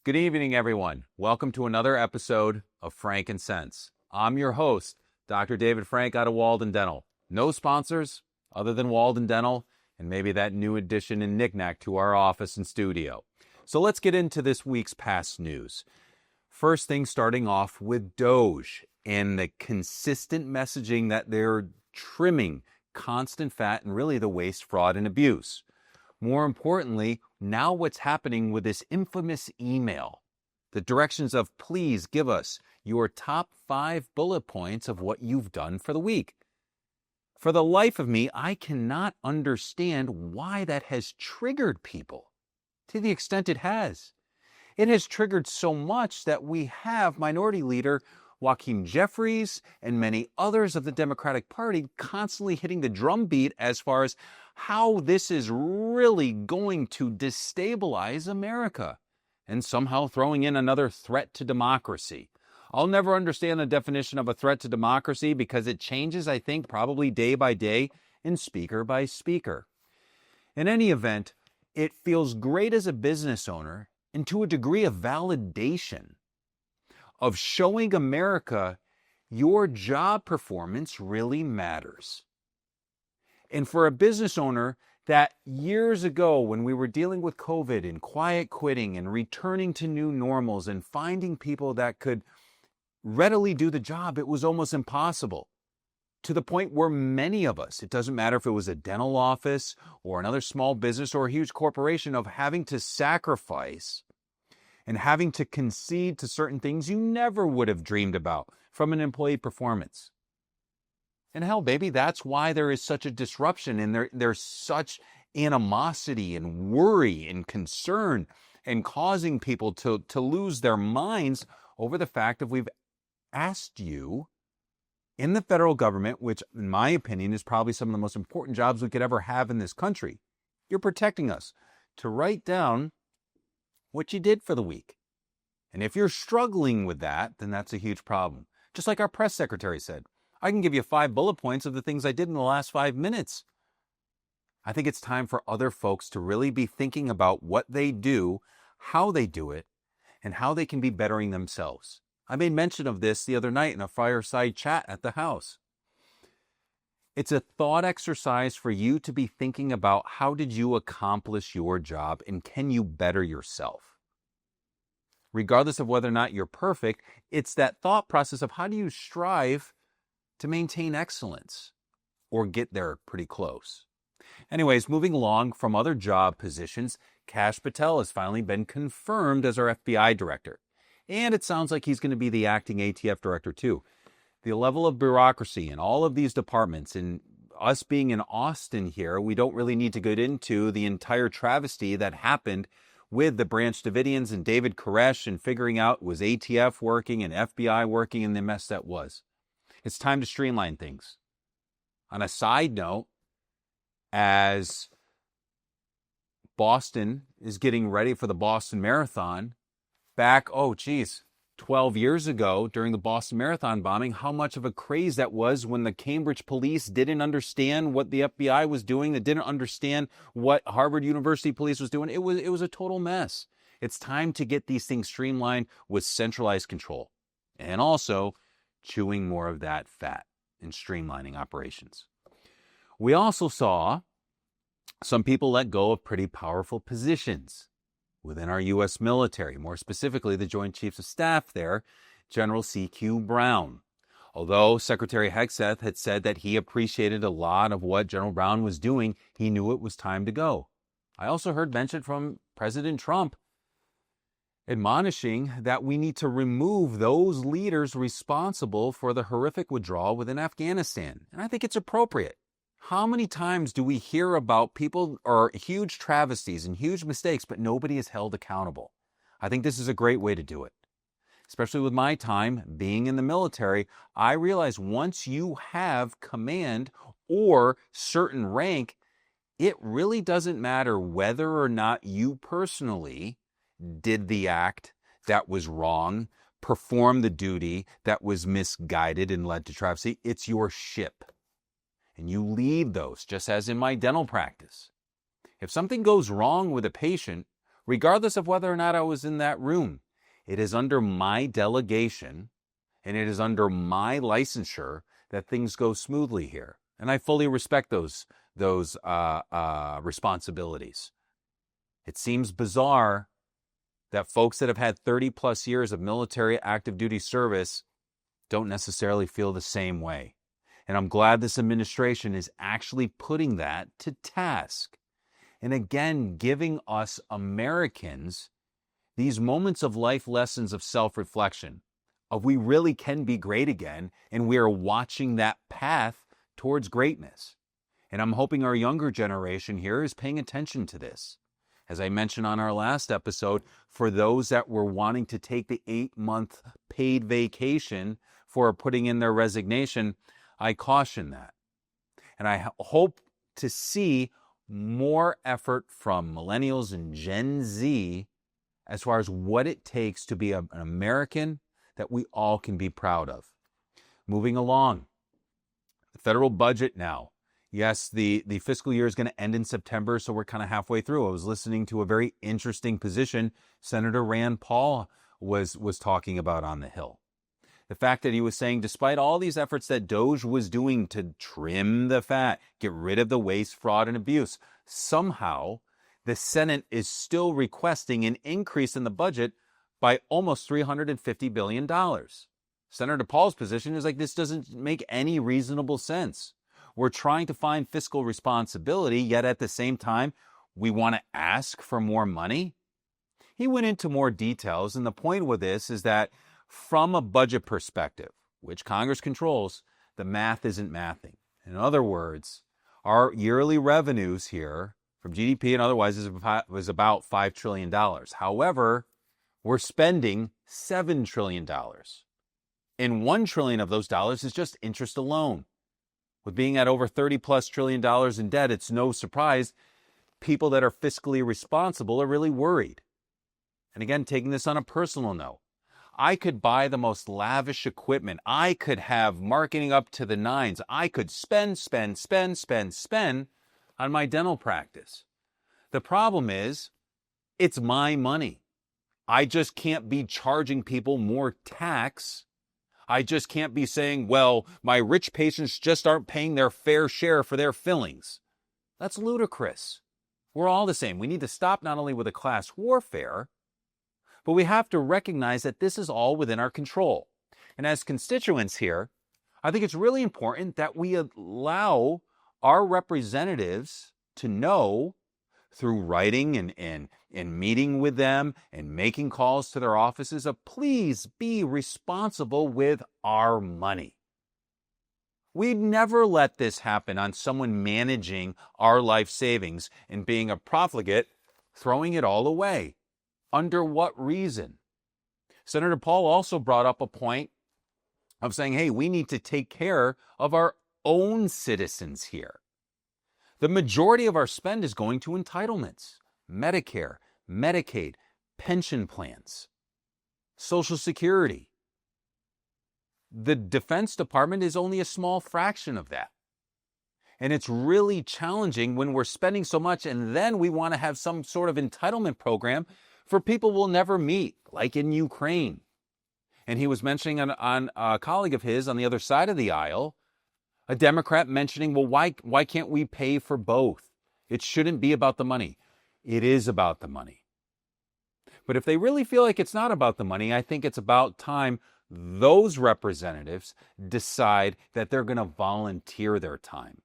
Good evening, everyone. Welcome to another episode of Frank and Sense. I'm your host, Dr. David Frank out of Walden Dental. No sponsors other than Walden Dental and maybe that new addition and knickknack to our office and studio. So let's get into this week's past news. First thing, starting off with Doge and the consistent messaging that they're trimming constant fat and really the waste, fraud, and abuse. More importantly, now what's happening with this infamous email, the directions of please give us your top 5 bullet points of what you've done for the week. For the life of me, I cannot understand why that has triggered people to the extent it has. It has triggered so much that we have Minority Leader Joaquin Jeffries and many others of the Democratic Party constantly hitting the drumbeat as far as how this is really going to destabilize America and somehow throwing in another threat to democracy. I'll never understand the definition of a threat to democracy because it changes, I think, probably day by day and speaker by speaker. In any event, it feels great as a business owner and to a degree of validation of showing America your job performance really matters. And for a business owner that years ago when we were dealing with COVID and quiet quitting and returning to new normals and finding people that could readily do the job, it was almost impossible. To the point where many of us, it doesn't matter if it was a dental office or another small business or a huge corporation, of having to sacrifice and having to concede to certain things you never would have dreamed about from an employee performance. And hell, baby, that's why there is such a disruption and there's such animosity and worry and concern and causing people to lose their minds over the fact that we've asked you in the federal government, which in my opinion is probably some of the most important jobs we could ever have in this country. You're protecting us to write down what you did for the week. And if you're struggling with that, then that's a huge problem. Just like our press secretary said, I can give you 5 bullet points of the things I did in the last 5 minutes. I think it's time for other folks to really be thinking about what they do, how they do it, and how they can be bettering themselves. I made mention of this the other night in a fireside chat at the house. It's a thought exercise for you to be thinking about how did you accomplish your job and can you better yourself? Regardless of whether or not you're perfect, it's that thought process of how do you strive to maintain excellence or get there pretty close. Anyways, moving along from other job positions, Kash Patel has finally been confirmed as our FBI director. And it sounds like he's going to be the acting ATF director too. The level of bureaucracy in all of these departments, and us being in Austin here, we don't really need to get into the entire travesty that happened with the Branch Davidians and David Koresh and figuring out was ATF working and FBI working and the mess that was. It's time to streamline things. On a side note, as Boston is getting ready for the Boston Marathon, back, 12 years ago during the Boston Marathon bombing, how much of a craze that was when the Cambridge police didn't understand what the FBI was doing, that didn't understand what Harvard University police was doing. It was a total mess. It's time to get these things streamlined with centralized control and also chewing more of that fat and streamlining operations. We also saw some people let go of pretty powerful positions within our U.S. military, more specifically the Joint Chiefs of Staff there, General C.Q. Brown. Although Secretary Hegseth had said that he appreciated a lot of what General Brown was doing, he knew it was time to go. I also heard mention from President Trump admonishing that we need to remove those leaders responsible for the horrific withdrawal within Afghanistan. And I think it's appropriate. How many times do we hear about people or huge travesties and huge mistakes, but nobody is held accountable? I think this is a great way to do it. Especially with my time being in the military, I realize once you have command or certain rank, it really doesn't matter whether or not you personally did the act that was wrong, performed the duty that was misguided and led to travesty. It's your ship. And you lead those, just as in my dental practice. If something goes wrong with a patient, regardless of whether or not I was in that room. It is under my delegation and it is under my licensure that things go smoothly here. And I fully respect those responsibilities. It seems bizarre that folks that have had 30 plus years of military active duty service don't necessarily feel the same way. And I'm glad this administration is actually putting that to task. And again, giving us Americans these moments of life lessons of self-reflection, of we really can be great again, and we are watching that path towards greatness. And I'm hoping our younger generation here is paying attention to this. As I mentioned on our last episode, for those that were wanting to take the 8-month paid vacation for putting in their resignation, I caution that. And I hope to see more effort from millennials and Gen Z as far as what it takes to be an American that we all can be proud of. Moving along, the federal budget now. Yes, the fiscal year is going to end in September, so we're kind of halfway through. I was listening to a very interesting position Senator Rand Paul was talking about on the Hill. The fact that he was saying, despite all these efforts that DOJ was doing to trim the fat, get rid of the waste, fraud, and abuse, somehow the Senate is still requesting an increase in the budget by almost $350 billion. Senator Paul's position is like, this doesn't make any reasonable sense. We're trying to find fiscal responsibility, yet at the same time, we want to ask for more money. He went into more details, and the point with this is that from a budget perspective, which Congress controls, the math isn't mathing. In other words, our yearly revenues here from GDP and otherwise was about $5 trillion. However, we're spending $7 trillion. And $1 trillion of those dollars is just interest alone. With being at over $30 plus trillion in debt, it's no surprise people that are fiscally responsible are really worried. And again, taking this on a personal note, I could buy the most lavish equipment. I could have marketing up to the nines. I could spend on my dental practice. The problem is, it's my money. I just can't be charging people more tax. I just can't be saying, well, my rich patients just aren't paying their fair share for their fillings. That's ludicrous. We're all the same. We need to stop not only with the class warfare, but we have to recognize that this is all within our control. And as constituents here, I think it's really important that we allow our representatives to know through writing and meeting with them and making calls to their offices of please be responsible with our money. We'd never let this happen on someone managing our life savings and being a profligate, throwing it all away. Under what reason? Senator Paul also brought up a point of saying, hey, we need to take care of our own citizens here. The majority of our spend is going to entitlements, Medicare, Medicaid, pension plans, Social Security. The Defense Department is only a small fraction of that. And it's really challenging when we're spending so much and then we want to have some sort of entitlement program for people we'll never meet, like in Ukraine. And he was mentioning on a colleague of his on the other side of the aisle, a Democrat mentioning, well, why can't we pay for both? It shouldn't be about the money. It is about the money. But if they really feel like it's not about the money, I think it's about time those representatives decide that they're going to volunteer their time.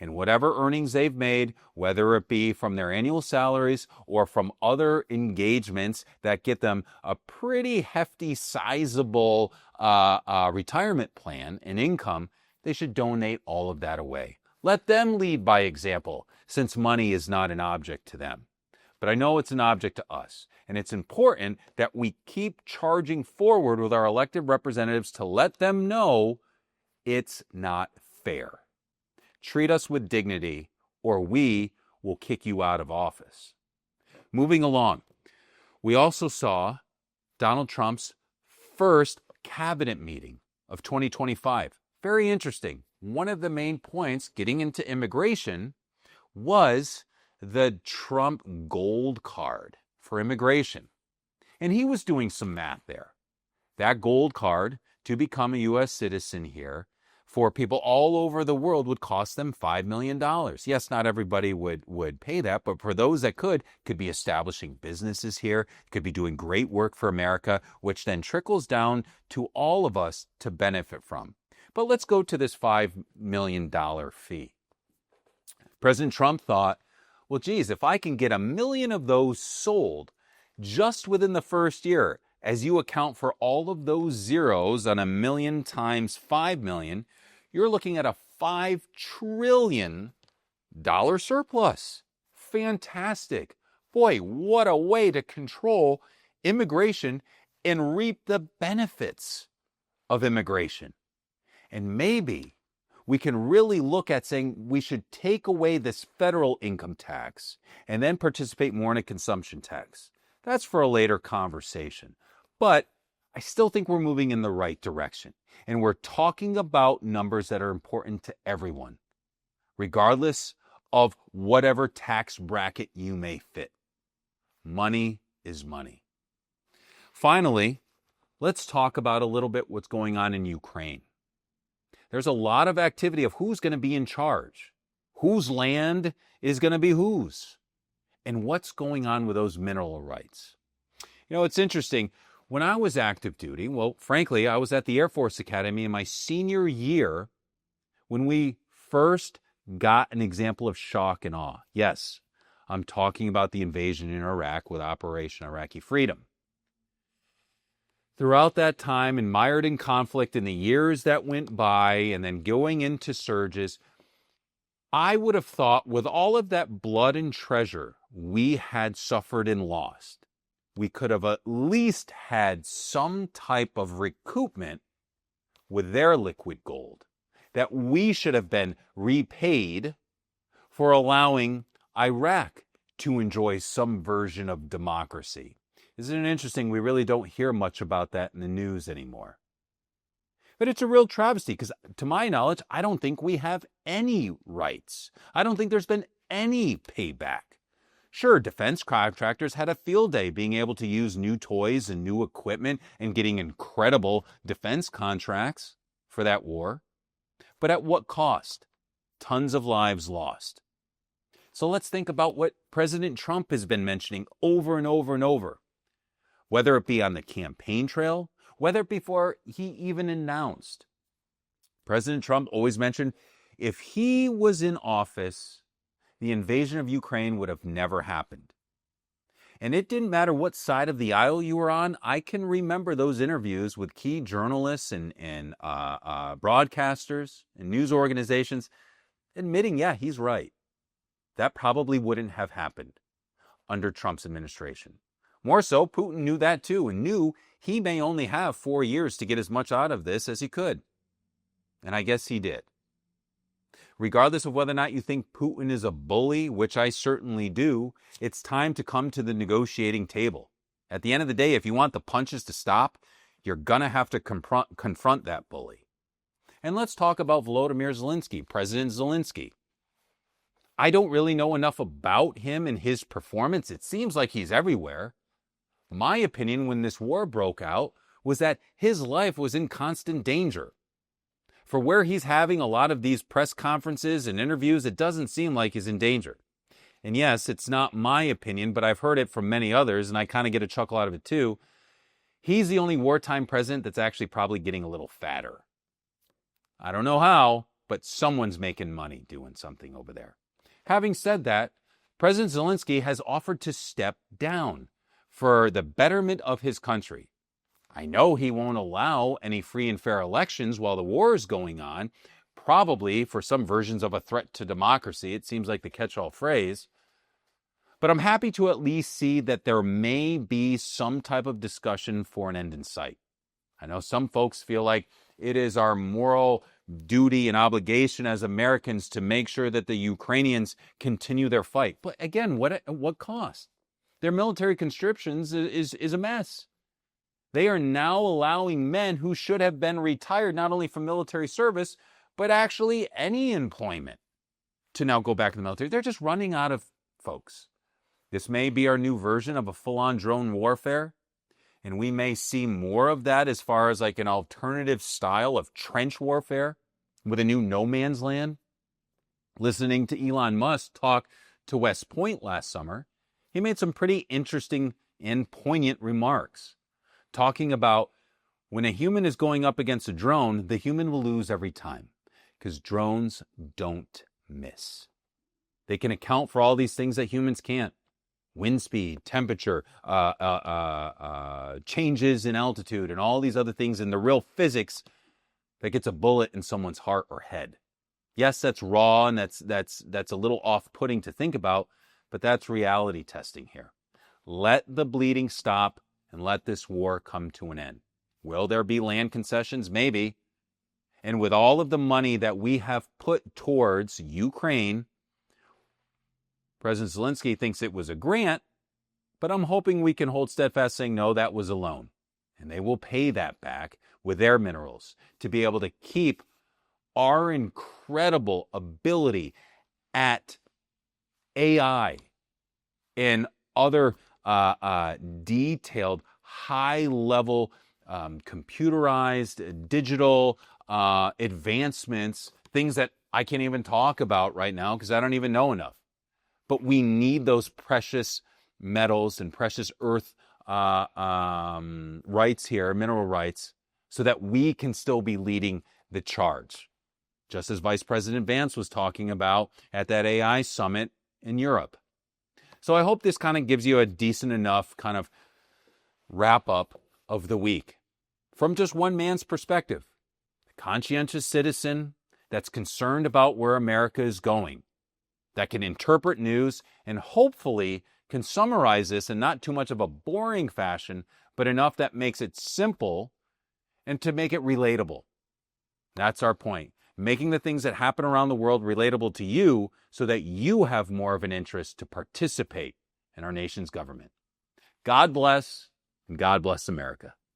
And whatever earnings they've made, whether it be from their annual salaries or from other engagements that get them a pretty hefty, sizable retirement plan and income, they should donate all of that away. Let them lead by example, since money is not an object to them. But I know it's an object to us. And it's important that we keep charging forward with our elected representatives to let them know it's not fair. Treat us with dignity, or we will kick you out of office. Moving along, we also saw Donald Trump's first cabinet meeting of 2025. Very interesting. One of the main points getting into immigration was the Trump gold card for immigration. And he was doing some math there. That gold card to become a U.S. citizen here for people all over the world would cost them $5 million. Yes, not everybody would pay that, but for those that could be establishing businesses here, could be doing great work for America, which then trickles down to all of us to benefit from. But let's go to this $5 million fee. President Trump thought, well, geez, if I can get 1 million of those sold just within the first year, as you account for all of those zeros on 1 million times 5 million, you're looking at a $5 trillion surplus. Fantastic. Boy, what a way to control immigration and reap the benefits of immigration. And maybe we can really look at saying we should take away this federal income tax and then participate more in a consumption tax. That's for a later conversation. But I still think we're moving in the right direction. And we're talking about numbers that are important to everyone, regardless of whatever tax bracket you may fit. Money is money. Finally, let's talk about a little bit what's going on in Ukraine. There's a lot of activity of who's going to be in charge, whose land is going to be whose, and what's going on with those mineral rights. You know, it's interesting. When I was active duty, well, frankly, I was at the Air Force Academy in my senior year when we first got an example of shock and awe. Yes, I'm talking about the invasion in Iraq with Operation Iraqi Freedom. Throughout that time, mired in conflict in the years that went by and then going into surges, I would have thought with all of that blood and treasure we had suffered and lost, we could have at least had some type of recoupment with their liquid gold, that we should have been repaid for allowing Iraq to enjoy some version of democracy. Isn't it interesting? We really don't hear much about that in the news anymore. But it's a real travesty because, to my knowledge, I don't think we have any rights. I don't think there's been any payback. Sure, defense contractors had a field day being able to use new toys and new equipment and getting incredible defense contracts for that war. But at what cost? Tons of lives lost. So let's think about what President Trump has been mentioning over and over and over. Whether it be on the campaign trail, whether it be before he even announced. President Trump always mentioned if he was in office, the invasion of Ukraine would have never happened. And it didn't matter what side of the aisle you were on. I can remember those interviews with key journalists and broadcasters and news organizations admitting, yeah, he's right. That probably wouldn't have happened under Trump's administration. More so, Putin knew that too and knew he may only have 4 years to get as much out of this as he could. And I guess he did. Regardless of whether or not you think Putin is a bully, which I certainly do, it's time to come to the negotiating table. At the end of the day, if you want the punches to stop, you're going to have to confront that bully. And let's talk about Volodymyr Zelensky, President Zelensky. I don't really know enough about him and his performance. It seems like he's everywhere. My opinion when this war broke out was that his life was in constant danger. For where he's having a lot of these press conferences and interviews, it doesn't seem like he's in danger. And yes, it's not my opinion, but I've heard it from many others, and I kind of get a chuckle out of it too. He's the only wartime president that's actually probably getting a little fatter. I don't know how, but someone's making money doing something over there. Having said that, President Zelensky has offered to step down for the betterment of his country. I know he won't allow any free and fair elections while the war is going on, probably for some versions of a threat to democracy. It seems like the catch-all phrase. But I'm happy to at least see that there may be some type of discussion for an end in sight. I know some folks feel like it is our moral duty and obligation as Americans to make sure that the Ukrainians continue their fight. But again, what cost? Their military conscriptions is a mess. They are now allowing men who should have been retired not only from military service, but actually any employment to now go back to the military. They're just running out of folks. This may be our new version of a full-on drone warfare, and we may see more of that as far as like an alternative style of trench warfare with a new no man's land. Listening to Elon Musk talk to West Point last summer, he made some pretty interesting and poignant remarks, talking about when a human is going up against a drone, the human will lose every time because drones don't miss. They can account for all these things that humans can't. Wind speed, temperature, changes in altitude, and all these other things in the real physics that gets a bullet in someone's heart or head. Yes, that's raw and that's a little off-putting to think about, but that's reality testing here. Let the bleeding stop and let this war come to an end. Will there be land concessions? Maybe. And with all of the money that we have put towards Ukraine, President Zelensky thinks it was a grant, but I'm hoping we can hold steadfast saying, no, that was a loan. And they will pay that back with their minerals to be able to keep our incredible ability at AI and other detailed, high-level, computerized, digital advancements, things that I can't even talk about right now because I don't even know enough. But we need those precious metals and precious earth rights here, mineral rights, so that we can still be leading the charge. Just as Vice President Vance was talking about at that AI summit in Europe. So I hope this kind of gives you a decent enough kind of wrap up of the week from just one man's perspective. A conscientious citizen that's concerned about where America is going, that can interpret news and hopefully can summarize this in not too much of a boring fashion, but enough that makes it simple and to make it relatable. That's our point. Making the things that happen around the world relatable to you so that you have more of an interest to participate in our nation's government. God bless, and God bless America.